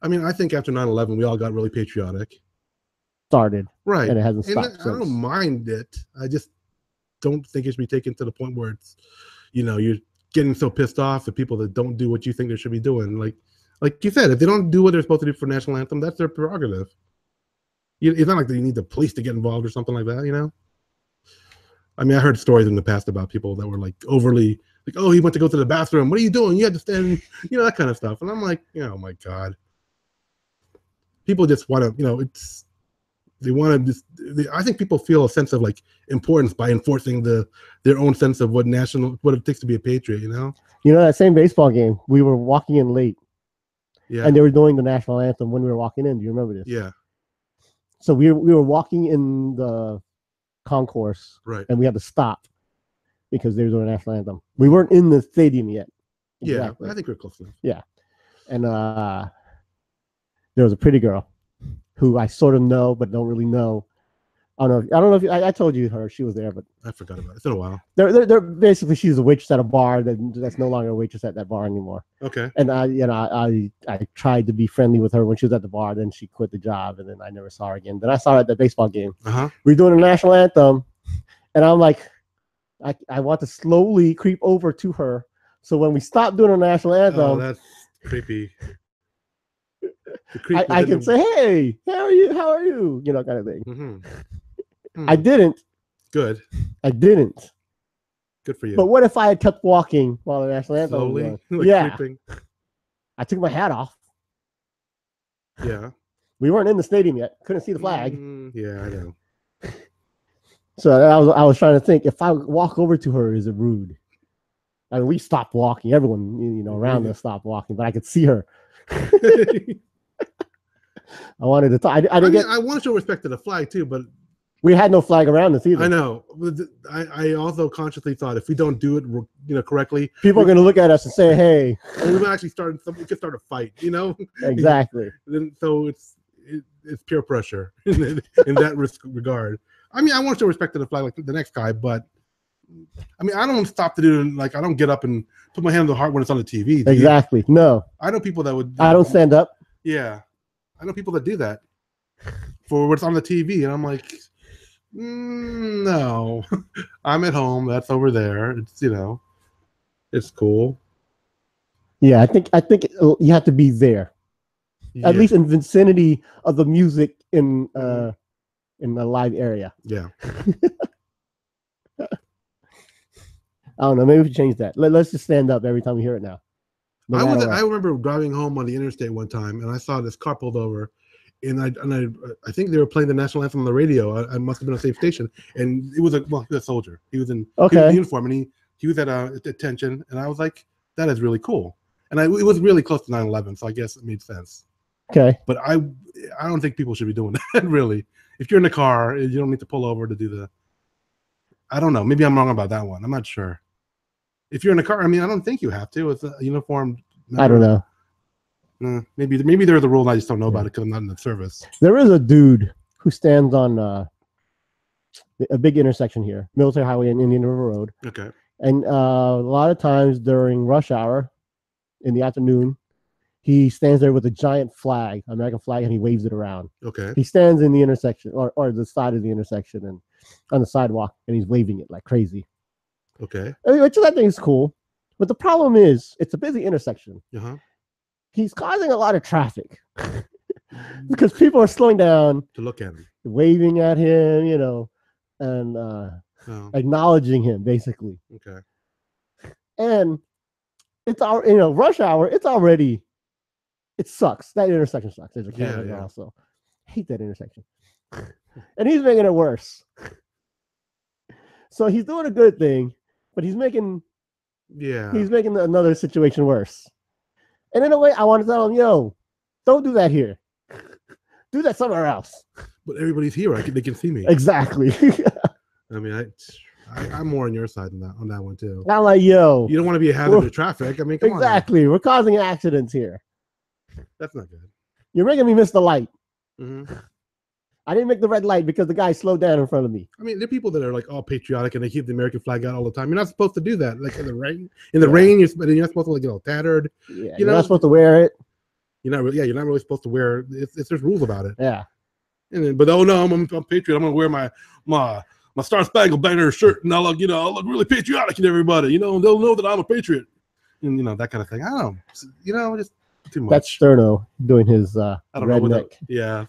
I mean, I think after 9/11, we all got really patriotic. Started right, and it hasn't stopped. I don't mind it. I just don't think it should be taken to the point where it's, you're getting so pissed off at people that don't do what you think they should be doing. Like you said, if they don't do what they're supposed to do for national anthem, that's their prerogative. It's not like you need the police to get involved or something like that, I mean, I heard stories in the past about people that were like overly like, oh, he went to go to the bathroom. What are you doing? You had to stand, that kind of stuff. And I'm like, oh my God. People just want to, I think people feel a sense of like importance by enforcing their own sense of what it takes to be a patriot, that same baseball game, we were walking in late. Yeah. And they were doing the national anthem when we were walking in. Do you remember this? Yeah. So we were walking in the concourse. Right. And we had to stop because they were doing the national anthem. We weren't in the stadium yet. Exactly. Yeah, I think we're close enough. Yeah. And there was a pretty girl who I sort of know but don't really know. I don't know if I told you her. She was there, but I forgot about it. It's been a while. They're basically, she's a waitress at a bar that's no longer a waitress at that bar anymore. Okay. And I tried to be friendly with her when she was at the bar. Then she quit the job, and then I never saw her again. Then I saw her at the baseball game. We were doing the national anthem, and I'm like, I want to slowly creep over to her. So when we stop doing the national anthem, oh, that's creepy. I can say, hey, how are you? Kind of thing. Mm-hmm. I didn't. Good. I didn't. Good for you. But what if I had kept walking while the national anthem slowly? was going? Yeah. Creeping. I took my hat off. Yeah. We weren't in the stadium yet. Couldn't see the flag. Yeah, I know. So I was trying to think, if I walk over to her, is it rude? I mean, we stopped walking. Everyone, around us stopped walking, but I could see her. I wanted to talk. I want to show respect to the flag too, but we had no flag around us either. I know. I also consciously thought if we don't do it, correctly, people are going to look at us and say, "Hey," and we might actually we could start a fight. Exactly. So it's peer pressure in that regard. I mean, I want to show respect to the flag like the next guy, but I mean, I don't stop to do like I don't get up and put my hand on the heart when it's on the TV. Exactly. No. I know people that would. I don't stand up. Yeah, I know people that do that for what's on the TV, and I'm like, no, I'm at home. That's over there. It's it's cool. Yeah, I think you have to be there, at least in vicinity of the music in the live area. Yeah. I don't know. Maybe we should change that. Let's just stand up every time we hear it now. I remember driving home on the interstate one time, and I saw this car pulled over, and I think they were playing the national anthem on the radio. I must have been on the same station, and it was he was a soldier. He was in uniform, and he was at attention, and I was like, that is really cool. And it was really close to 9/11, so I guess it made sense. Okay. But I don't think people should be doing that, really. If you're in the car, you don't need to pull over to do the. I don't know. Maybe I'm wrong about that one. I'm not sure. If you're in a car, I mean, I don't think you have to. It's a uniform. I don't know. Maybe there's a rule and I just don't know about it because I'm not in the service. There is a dude who stands on a big intersection here, Military Highway and Indian River Road. Okay. And a lot of times during rush hour in the afternoon, he stands there with a giant flag, American flag, and he waves it around. Okay. He stands in the intersection or the side of the intersection and on the sidewalk, and he's waving it like crazy. Okay. Which I think is cool. But the problem is, it's a busy intersection. Uh-huh. He's causing a lot of traffic because people are slowing down to look at him, waving at him, and acknowledging him, basically. Okay. And it's rush hour. It sucks. That intersection sucks. There's a camera there also. I hate that intersection. And he's making it worse. So he's doing a good thing, but he's making another situation worse. And in a way, I want to tell him, yo, don't do that here. Do that somewhere else. But everybody's here. They can see me. Exactly. I mean, I'm more on your side on that one too. Not like, yo, you don't want to be a hazard to traffic. I mean, come on. Exactly. We're causing accidents here. That's not good. You're making me miss the light. Mm-hmm. I didn't make the red light because the guy slowed down in front of me. I mean, there are people that are like all patriotic and they keep the American flag out all the time. You're not supposed to do that. Like in the rain, you're not supposed to like get all tattered. Yeah, you're not supposed to wear it. You're not really supposed to wear. There's rules about it. Yeah. But oh no, I'm a patriot. I'm gonna wear my Star Spangled Banner shirt and I'll look really patriotic to everybody. They'll know that I'm a patriot. And that kind of thing. I don't know. Just too much. That's Sterno doing his redneck. Yeah,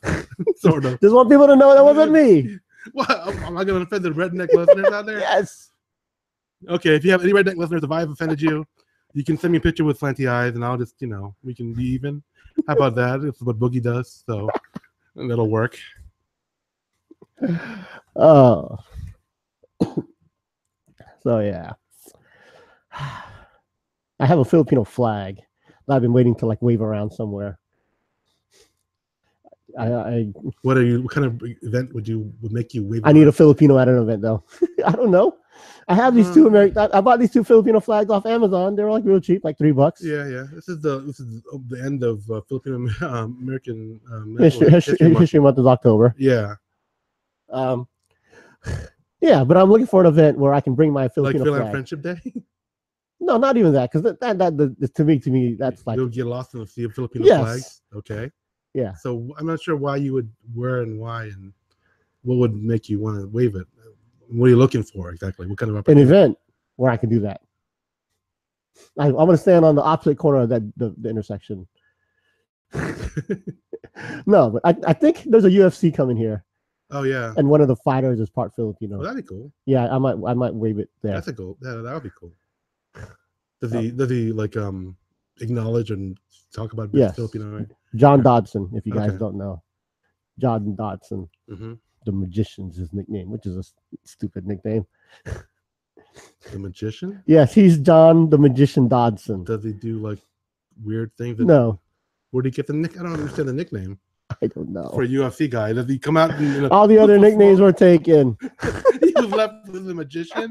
sort of. Just want people to know that wasn't me. What? Am I going to offend the redneck listeners out there? Yes. Okay, if you have any redneck listeners, if I have offended you, you can send me a picture with slanty eyes, and I'll just, we can be even. How about that? It's what Boogie does, so that'll work. Oh. So yeah, I have a Filipino flag that I've been waiting to wave around somewhere. What kind of event would make you wave? I need a Filipino at an event though. I don't know. I have these two I bought these two Filipino flags off Amazon. They were real cheap, like $3. Yeah. This is the end of Filipino-American History Month is October. Yeah. Yeah, but I'm looking for an event where I can bring my Filipino flag. Like Friendship Day. No, not even that, because that to me that's like you'll get lost in the sea of Filipino flags. Okay. Yeah. So I'm not sure why you would wear and why and what would make you want to wave it. What are you looking for exactly? What kind of an event where I can do that? I'm going to stand on the opposite corner of the intersection. No, but I think there's a UFC coming here. Oh yeah. And one of the fighters is part Filipino. Oh, that'd be cool. Yeah, I might wave it there. That's a cool. That would be cool. Does he acknowledge and talk about Filipino? Right? John Dodson, if you guys don't know. John Dodson. Mm-hmm. The Magician's his nickname, which is a stupid nickname. The Magician? Yes, he's John the Magician Dodson. Does he do weird things? No. Where did he get the nick? I don't understand the nickname. I don't know. For a UFC guy, does he come out and all the other nicknames were taken? He was left with the Magician.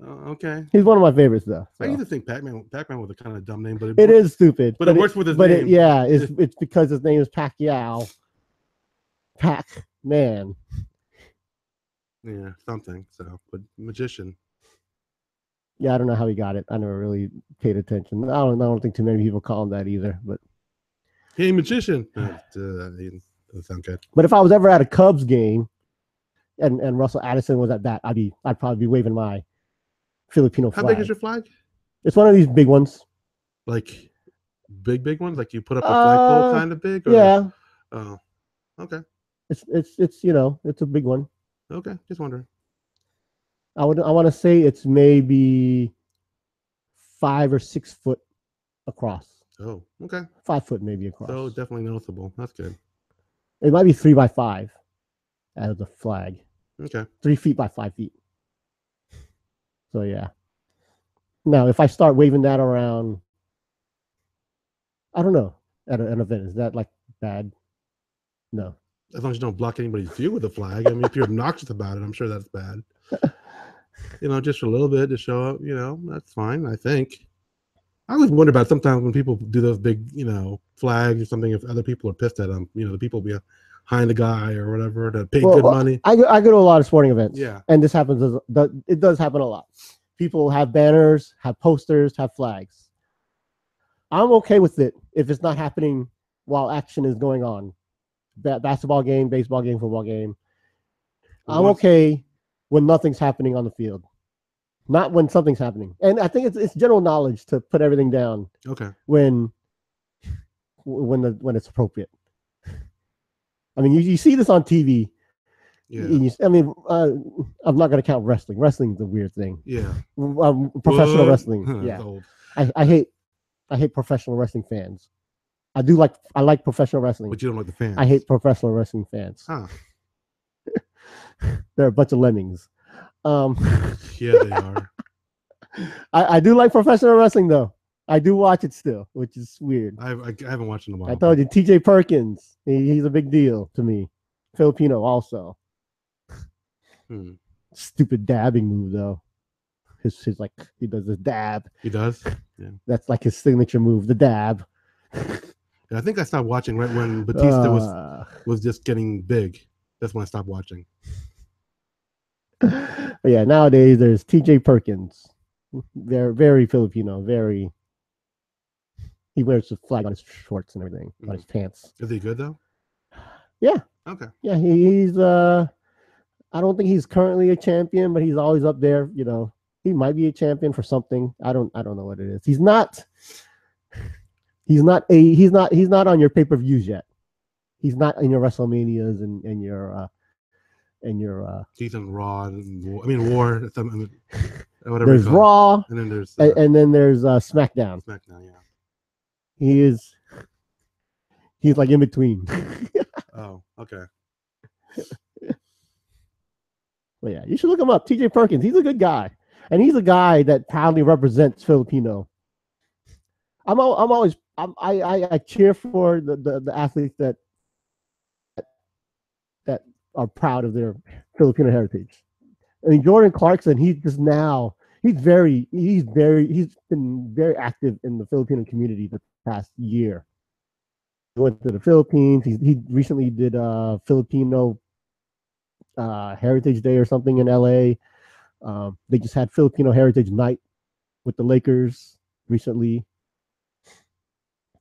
Okay. He's one of my favorites, though. So. I used to think Pac-Man was a kind of dumb name, but it is stupid. But it works with his name. It's because his name is Pacquiao. Pac-Man. Yeah, something. So, but magician. Yeah, I don't know how he got it. I never really paid attention. I don't think too many people call him that either. But Hey, magician. Doesn't sound good. if I was ever at a Cubs game and Russell Addison was at bat, I'd probably be waving my Filipino How flag. big is your flag? It's one of these big ones. Like big ones? Like you put up a flagpole kind of big? Or, yeah. Oh, okay. It's it's a big one. Okay, just wondering. I want to say it's maybe 5 or 6 foot across. Oh, okay. 5 foot maybe across. So definitely noticeable. That's good. It might be 3 by 5 as a flag. Okay. 3 feet by 5 feet. So yeah. Now, if I start waving that around, I don't know, at an event, is that like bad? No. As long as you don't block anybody's view with the flag. I mean, if you're obnoxious about it, I'm sure that's bad. Just a little bit to show up, that's fine, I think. I always wonder about sometimes when people do those big, flags or something, if other people are pissed at them, the people behind the guy or whatever that pay good money. I go to a lot of sporting events. Yeah. And this happens, it does happen a lot. People have banners, have posters, have flags. I'm okay with it if it's not happening while action is going on. Basketball game, baseball game, football game. I'm okay when nothing's happening on the field. Not when something's happening. And I think it's general knowledge to put everything down. Okay. When it's appropriate. I mean, you see this on TV. Yeah. I'm not going to count wrestling. Wrestling's a weird thing. Yeah. Professional wrestling. Yeah. I hate professional wrestling fans. I like professional wrestling. But you don't like the fans. I hate professional wrestling fans. Huh. They're a bunch of lemmings. Yeah, they are. I do like professional wrestling though. I do watch it still, which is weird. I haven't watched it in a while. I told you, TJ Perkins. He's a big deal to me. Filipino also. Stupid dabbing move though. His like he does this dab. He does. Yeah. That's like his signature move, the dab. I think I stopped watching right when Batista was just getting big. That's when I stopped watching. But yeah, nowadays there's TJ Perkins. Very, very Filipino. Very. He wears the flag on his shorts and everything, on his pants. Is he good though? Yeah. Okay. Yeah, he's. I don't think he's currently a champion, but he's always up there. He might be a champion for something. I don't know what it is. He's not on your pay-per-views yet. He's not in your WrestleManias and your he's on Raw War. Whatever. There's Raw, and then there's SmackDown. SmackDown, yeah. He's like in between. Oh, okay. Well, yeah, you should look him up. TJ Perkins. He's a good guy, and he's a guy that proudly represents Filipino. I cheer for the athletes that are proud of their Filipino heritage. I mean, Jordan Clarkson, he's been very active in the Filipino community the past year. He went to the Philippines. He recently did Filipino Heritage Day or something in LA. They just had Filipino Heritage Night with the Lakers recently.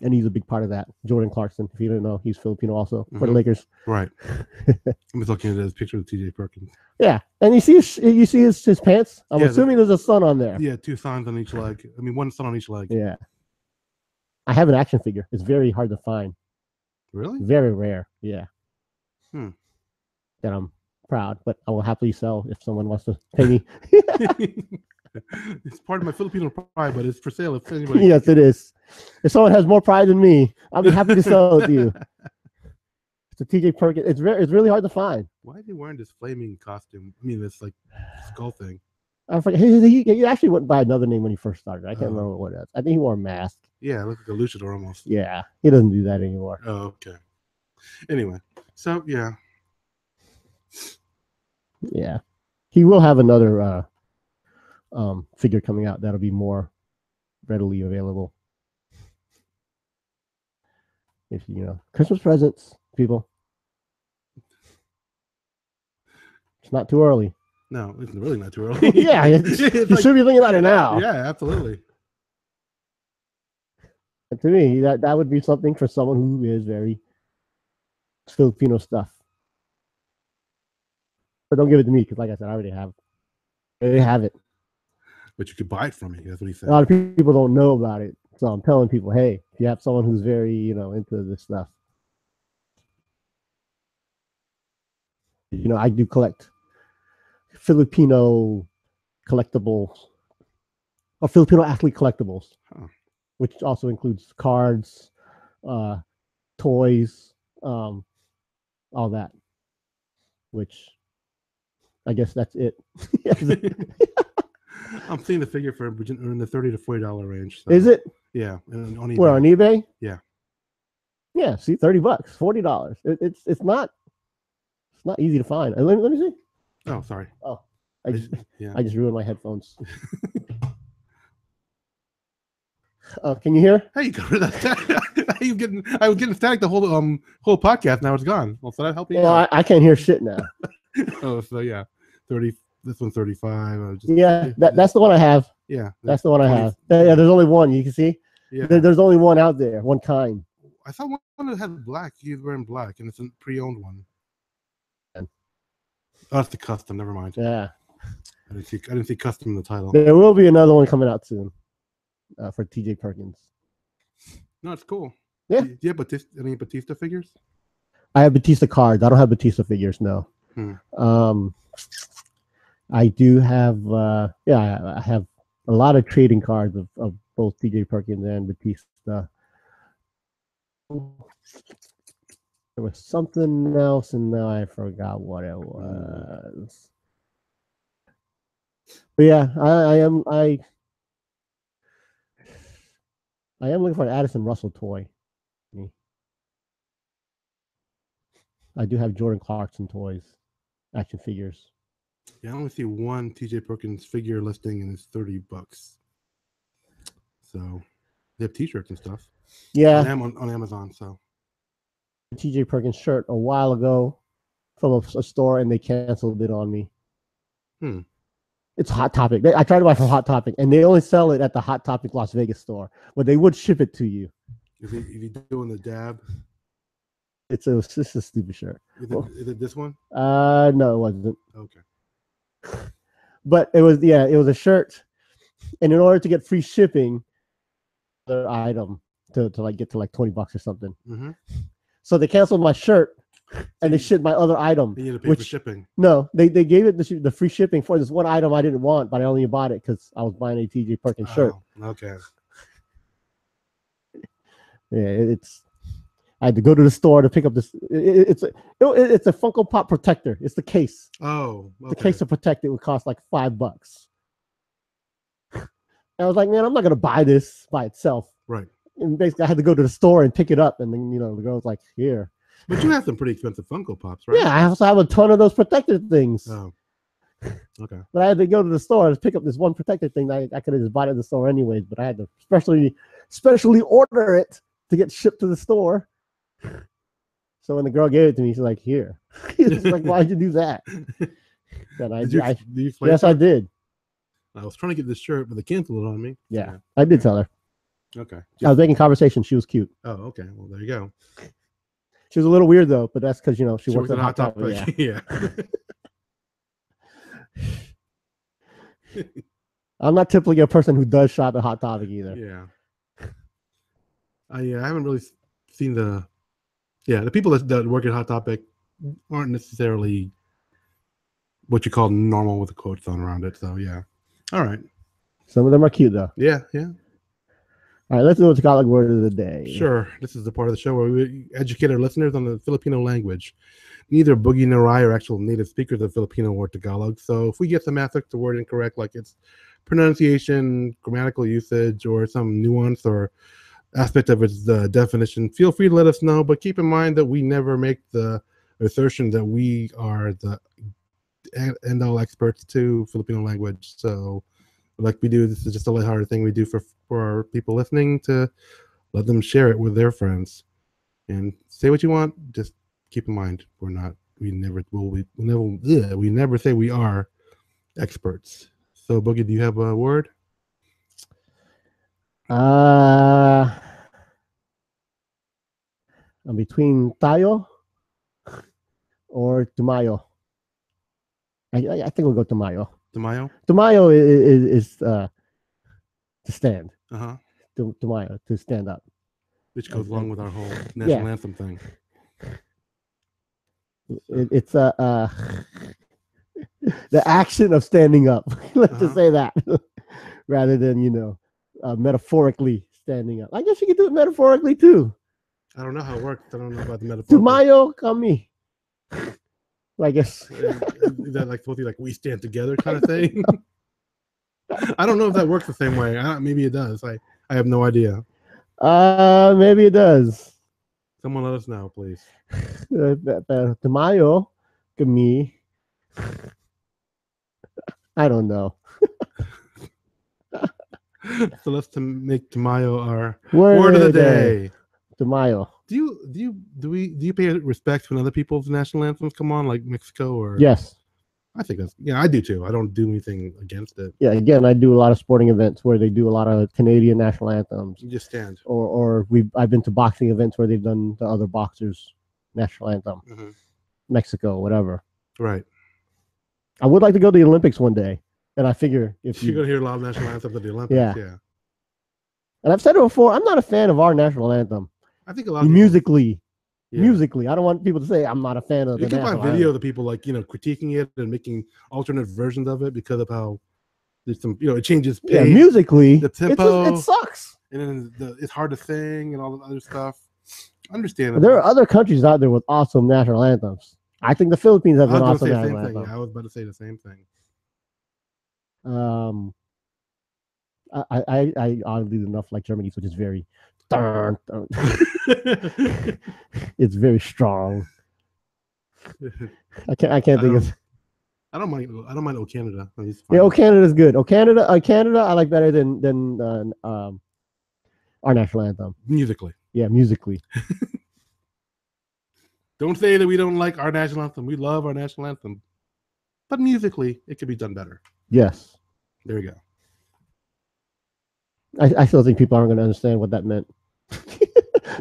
And he's a big part of that. Jordan Clarkson, if you didn't know, he's Filipino also for the Lakers. Right. I'm just looking at his picture of TJ Perkins. Yeah, and you see his pants. I'm assuming there's a sun on there. Yeah, 2 suns on each leg. I mean, 1 sun on each leg. Yeah. I have an action figure. It's very hard to find. Really? Very rare. Yeah. That I'm proud, but I will happily sell if someone wants to pay me. It's part of my Filipino pride, but it's for sale if anybody. Yes, it is. If someone has more pride than me, I'll be happy to sell it to you. It's a TJ Perkins. It's really hard to find. Why is he wearing this flaming costume? I mean, this like skull thing. I forget. He actually went by another name when he first started. I can't remember what it is. I think he wore a mask. Yeah, it looks like a luchador almost. Yeah, he doesn't do that anymore. Oh, okay. Anyway, so yeah. Yeah, he will have another figure coming out that'll be more readily available. If Christmas presents, people. It's not too early. No, it's really not too early. Yeah, you should be thinking about it now. Yeah, absolutely. And to me, that would be something for someone who is very Filipino stuff. But don't give it to me because, like I said, I already have it. But you could buy it from me. That's what he said. A lot of people don't know about it. So I'm telling people, hey, if you have someone who's very, into this stuff, I do collect Filipino collectibles or Filipino athlete collectibles, which also includes cards, toys, all that, which I guess that's it. I'm seeing the figure for in the $30 to $40 range. So. Is it? Yeah. And on eBay. Where, on eBay? Yeah. Yeah. See, $30, $40. It's not easy to find. Let me see. Oh, sorry. Oh, I just ruined my headphones. Can you hear? Hey, you covered that. I was getting static the whole podcast. Now it's gone. Well, so that helped you. Well, I can't hear shit now. Oh, so yeah, 30. This one's 35. That's the one I have. Yeah, that's the one I have. Yeah, there's only one. You can see. Yeah, there's only one out there, one kind. I saw one that had black. He's wearing black, and it's a pre-owned one. Oh, that's the custom. Never mind. Yeah, I didn't see custom in the title. There will be another one coming out soon for TJ Perkins. No, it's cool. Yeah. Yeah, but any Batista figures? I have Batista cards. I don't have Batista figures. No. I do have. I have a lot of trading cards of both TJ Perkins and Batista. There was something else, and now I forgot what it was. But yeah, I am looking for an Addison Russell toy. I do have Jordan Clarkson toys, action figures. Yeah, I only see one TJ Perkins figure listing, and it's $30. So they have T-shirts and stuff. Yeah, on Amazon. So TJ Perkins shirt a while ago from a store, and they canceled it on me. It's Hot Topic. I tried to buy from Hot Topic, and they only sell it at the Hot Topic Las Vegas store, but they would ship it to you. Is he doing the dab? It's a stupid shirt. Is it this one? No, it wasn't. Okay. But it was a shirt, and in order to get free shipping, the item to get to like $20 or something. So they canceled my shirt, and they shipped my other item. You need to pay for shipping. No, they gave it the free shipping for this one item I didn't want, but I only bought it because I was buying a TJ Perkins shirt. Okay. Yeah, I had to go to the store to pick up this. It's a Funko Pop protector. It's the case. Oh, okay. The case to protect it would cost like $5. I was like, man, I'm not gonna buy this by itself. Right. And basically, I had to go to the store and pick it up, and then the girl was like, "Here." But you have some pretty expensive Funko Pops, right? Yeah, I also have a ton of those protector things. Oh, okay. But I had to go to the store to pick up this one protector thing. I could have just bought it at the store anyways, but I had to specially order it to get shipped to the store. So when the girl gave it to me, she's like, "Here." She's like, "Why'd you do that?" And yes, I did. I was trying to get this shirt, but they canceled it on me. Yeah, I did tell her. Okay. I was making conversation. She was cute. Oh, okay. Well, there you go. She was a little weird though, but that's because she works at Hot Topic. Yeah. I'm not typically a person who does shop at Hot Topic either. Yeah. I haven't really seen the people that work at Hot Topic aren't necessarily what you call normal with the quotes on around it. So yeah. All right. Some of them are cute though. Yeah. All right, let's do the Tagalog word of the day. Sure. This is the part of the show where we educate our listeners on the Filipino language. Neither Boogie nor I are actual native speakers of Filipino or Tagalog. So if we get some aspects of the word incorrect, like its pronunciation, grammatical usage, or some nuance or aspect of its definition, feel free to let us know. But keep in mind that we never make the assertion that we are the end-all experts to Filipino language. So like we do, this is just a lighthearted thing we do for our people listening, to let them share it with their friends. And say what you want, just keep in mind we're not we never say we are experts. So, Boogie, do you have a word? I'm between tayo or tumayo. I think we'll go tumayo. Tamayo? Tumayo is to stand. Uh-huh. Tumayo, to stand up. Which goes along with our whole national anthem thing. It's the action of standing up. Let's just say that, rather than metaphorically standing up. I guess you could do it metaphorically too. I don't know how it works. I don't know about the metaphor. Tumayo kami. I guess. Is that like supposed to be like we stand together kind of thing? I don't know if that works the same way. Maybe it does. I have no idea. Maybe it does. Someone let us know, please. Tumayo kami. I don't know. So let's make Tamayo our word of the day. Tamayo. Do you pay respect when other people's national anthems come on, like Mexico or? Yes. I think I do too. I don't do anything against it. Yeah, again, I do a lot of sporting events where they do a lot of Canadian national anthems. You just stand. Or I've been to boxing events where they've done the other boxers' national anthem. Mm-hmm. Mexico, whatever. Right. I would like to go to the Olympics one day. And I figure if you're going to hear a lot of national anthems at the Olympics. Yeah. And I've said it before, I'm not a fan of our national anthem. I think a lot of musically. Yeah. Musically, I don't want people to say I'm not a fan of the national anthem. You can find video of the people critiquing it and making alternate versions of it because of how there's some it changes pace. Yeah, musically, the tempo, it sucks, and then it's hard to sing and all the other stuff. Understandable. There are other countries out there with awesome national anthems. I think the Philippines has an awesome national anthem. I was about to say the same thing. I oddly enough like Germany's, which is very. It's very strong. I can't think of. I don't mind O Canada. Yeah, O Canada's good. O Canada I like better than our national anthem. Musically. Yeah, musically. Don't say that we don't like our national anthem. We love our national anthem. But musically, it could be done better. Yes. There we go. I still think people aren't going to understand what that meant.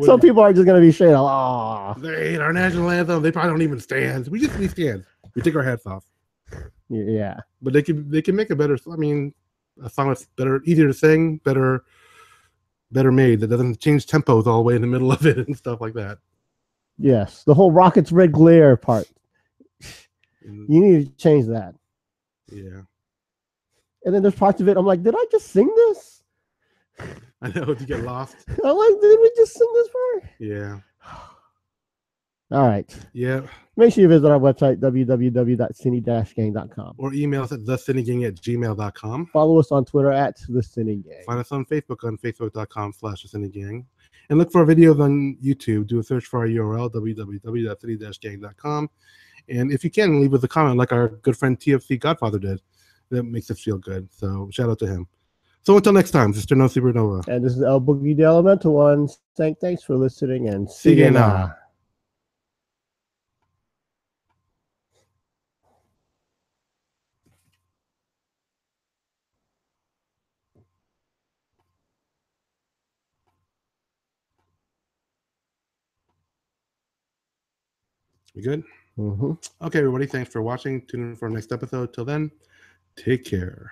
Some people are just going to be straight up, they hate our national anthem. They probably don't even stand. We stand. We take our hats off. Yeah. But they can make a better, a song that's better, easier to sing, better made, that doesn't change tempos all the way in the middle of it and stuff like that. Yes. The whole Rockets Red Glare part. You need to change that. Yeah. And then there's parts of it, I'm like, did I just sing this? I know, you get lost. I'm like, did we just sing this part? Yeah. All right. Yeah. Make sure you visit our website, www.sini-gang.com. Or email us at thesini-gang@gmail.com. Follow us on Twitter at The Sini-Gang. Find us on Facebook on facebook.com/thesini-gang. And look for our videos on YouTube. Do a search for our URL, www.sini-gang.com. And if you can, leave us a comment like our good friend TFC Godfather did. That makes us feel good. So shout out to him. So until next time, Sister No Supernova. And this is l-boogy, the Elemental One. Thanks for listening, and see you now. We good? Mm-hmm. Okay, everybody. Thanks for watching. Tune in for our next episode. Till then, take care.